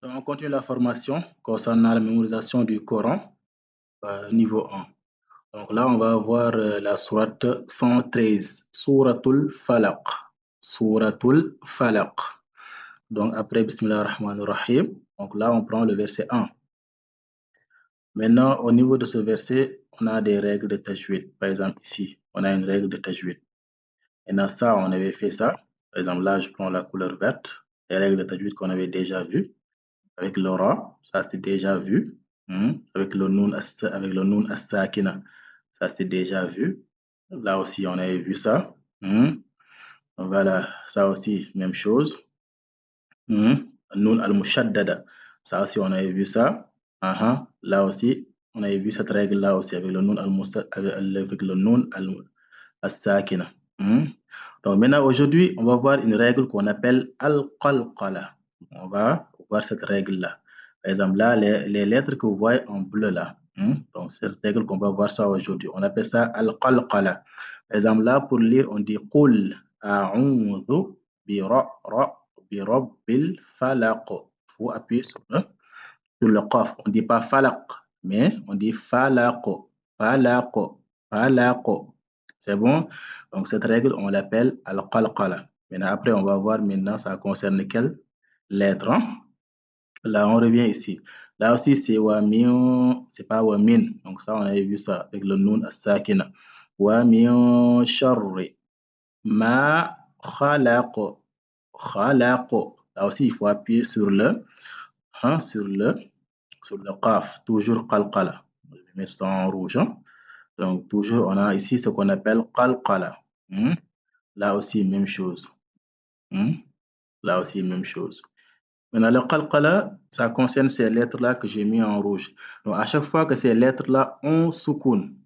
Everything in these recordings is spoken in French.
Donc, on continue la formation concernant la mémorisation du Coran, niveau 1. Donc là, on va voir la sourate 113, Souratul Falaq. Souratul Falaq. Donc après, Bismillah ar-Rahman ar-Rahim. Donc là, on prend le verset 1. Maintenant, au niveau de ce verset, on a des règles de tajwid. Par exemple, ici, on a une règle de tajwid. Et dans ça, on avait fait ça. Par exemple, là, je prends la couleur verte. Les règles de tajwid qu'on avait déjà vues. Avec l'aura, ça c'est déjà vu. Avec le nun as-sakina, ça c'est déjà vu. Là aussi, on avait vu ça. Voilà, ça aussi, même chose. Nun al-mushaddada, ça aussi, on avait vu ça. Là aussi, on avait vu cette règle-là aussi avec le nun as-sakina. Donc maintenant, aujourd'hui, on va voir une règle qu'on appelle al-qalqala. On va voir cette règle-là. Par exemple, là, les lettres que vous voyez en bleu là. Donc, c'est cette règle qu'on va voir ça aujourd'hui. On appelle ça al-qalqala. Par exemple, là, pour lire, on dit Qul a'udhu bi rabbil falaq. Il faut appuyer sur le qaf. On ne dit pas falaq, mais on dit falaq. Falaq. Falaq. C'est bon? Donc, cette règle, on l'appelle al-qalqala. Maintenant, après, on va voir maintenant, ça concerne quelle lettre. Là, on revient ici. Là aussi, c'est wa min, c'est pas wa min. Donc, ça, on avait vu ça avec le nun as-sakina. Wa min sharri ma khalaq. Khalaq. Là aussi, il faut appuyer sur le qaf. Toujours qalqala. Je vais mettre ça en rouge. Donc, toujours, on a ici ce qu'on appelle qalqala. Là aussi, même chose. Là aussi, même chose. Maintenant, le qalqala, ça concerne ces lettres-là que j'ai mis en rouge. Donc, à chaque fois que ces lettres-là ont soukoun,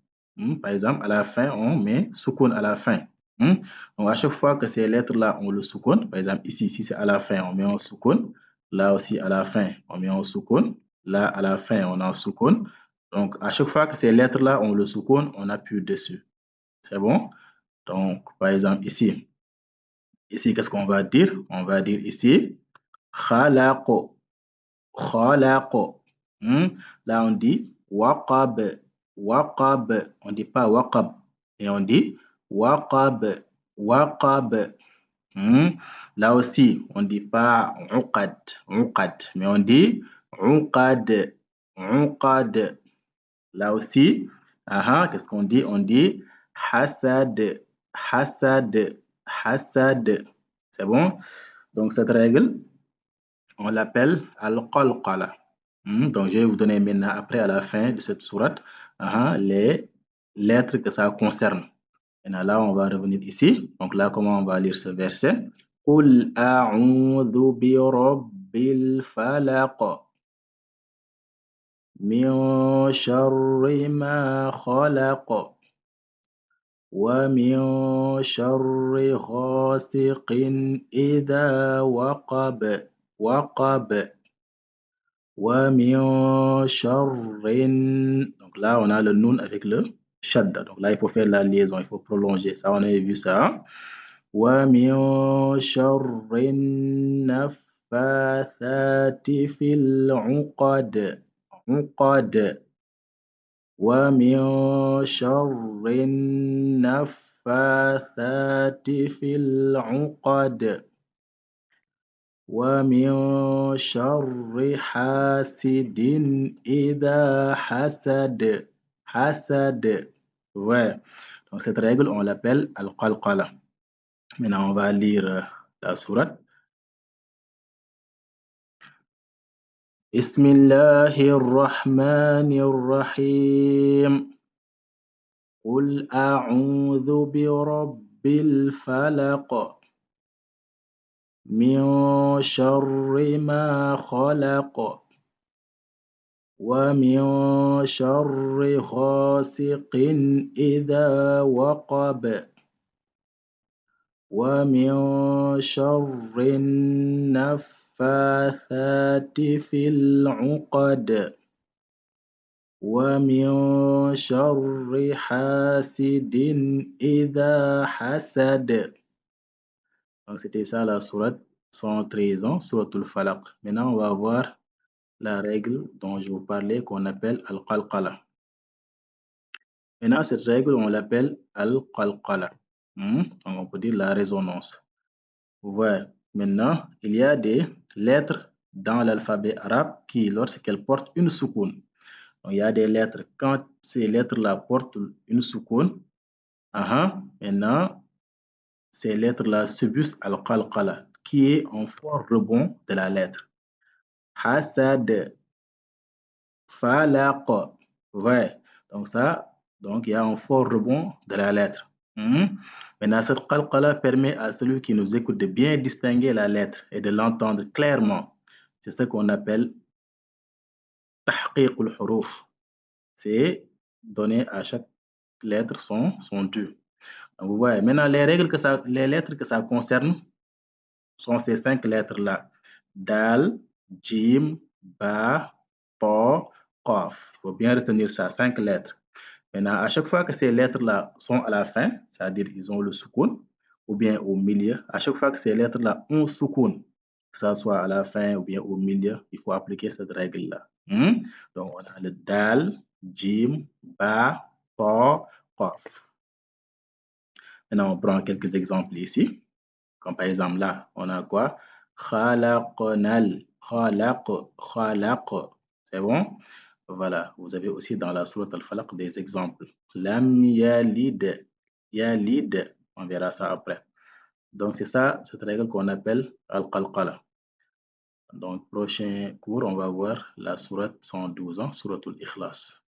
par exemple, à la fin, on met soukoun à la fin. Donc, à chaque fois que ces lettres-là ont le soukoun, par exemple, ici, si c'est à la fin, on met un soukoun. Là aussi, à la fin, on met un soukoun. Là, à la fin, on a un soukoun. Donc, à chaque fois que ces lettres-là ont le soukoun, on appuie dessus. C'est bon? Donc, par exemple, ici, qu'est-ce qu'on va dire? On va dire ici, khalaq. Khalaq. Là, on dit waqab. Waqab. On ne dit pas waqab, et on dit waqab. Waqab. Là aussi, on ne dit pas uqad. Uqad, mais on dit uqad. Uqad. Là aussi, qu'est-ce qu'on dit? On dit hasad. Hasad. Hasad. C'est bon? Donc, cette règle, on l'appelle al-qalqala. Donc, je vais vous donner maintenant, après, à la fin de cette sourate, les lettres que ça concerne. Maintenant, là, on va revenir ici. Donc, là, comment on va lire ce verset? Qul a'udhu bi rabbil falaq. Min sharri ma khalaq. Wa min sharri ghasiqin idha waqab. Waqab. Wa min sharrin. Donc là, on a le nun avec le shadda. Donc là, il faut faire la liaison, il faut prolonger. Ça, on avait vu ça. Wa min sharrin naffathati fil uqad. Uqad. Wa min sharrin naffathati fil uqad. ومن شر حاسد إذا حسد. Hasad. Ouais. Donc cette règle, on l'appelle al-qalqala. Maintenant, on va lire la sourate. Bismillahir Rahmanir Rahim. Qul a'udhu bi rabbil falaq. من شر ما خلق ومن شر غاسق إذا وقب ومن شر النفاثات في العقد ومن شر حاسد إذا حسد. Donc, c'était ça la sourate 113, Souratul Falaq. Maintenant, on va voir la règle dont je vous parlais qu'on appelle al-qalqala. Maintenant, cette règle, on l'appelle al-qalqala. Donc, on peut dire la résonance. Vous voyez, maintenant, il y a des lettres dans l'alphabet arabe qui, lorsqu'elles portent une soukoun, il y a des lettres, quand ces lettres-là portent une soukoun, maintenant, ces lettres-là subissent al-qalqala, qui est un fort rebond de la lettre. Hasad, falaq. Vous voyez, donc il y a un fort rebond de la lettre. Maintenant, cette qalqala permet à celui qui nous écoute de bien distinguer la lettre et de l'entendre clairement. C'est ce qu'on appelle tahqiq al-huruf. C'est donner à chaque lettre son dû. Donc, vous voyez, maintenant, les lettres que ça concerne sont ces 5 lettres-là. Dal, Jim, Ba, Ta, Qaf. Il faut bien retenir ça, 5 lettres. Maintenant, à chaque fois que ces lettres-là sont à la fin, c'est-à-dire ils ont le soukoun, ou bien au milieu, à chaque fois que ces lettres-là ont soukoun, que ça soit à la fin ou bien au milieu, il faut appliquer cette règle-là. Donc, on a le Dal, Jim, Ba, Ta, Qaf. Maintenant, on prend quelques exemples ici. Comme par exemple là, on a quoi? Khalaqnal, khalaq, khalaq. C'est bon? Voilà, vous avez aussi dans la sourate Al-Falaq des exemples. Lam yalid, yalid. On verra ça après. Donc, c'est ça, cette règle qu'on appelle Al-Qalqala. Donc, prochain cours, on va voir la sourate 112, sourate Al-Ikhlas.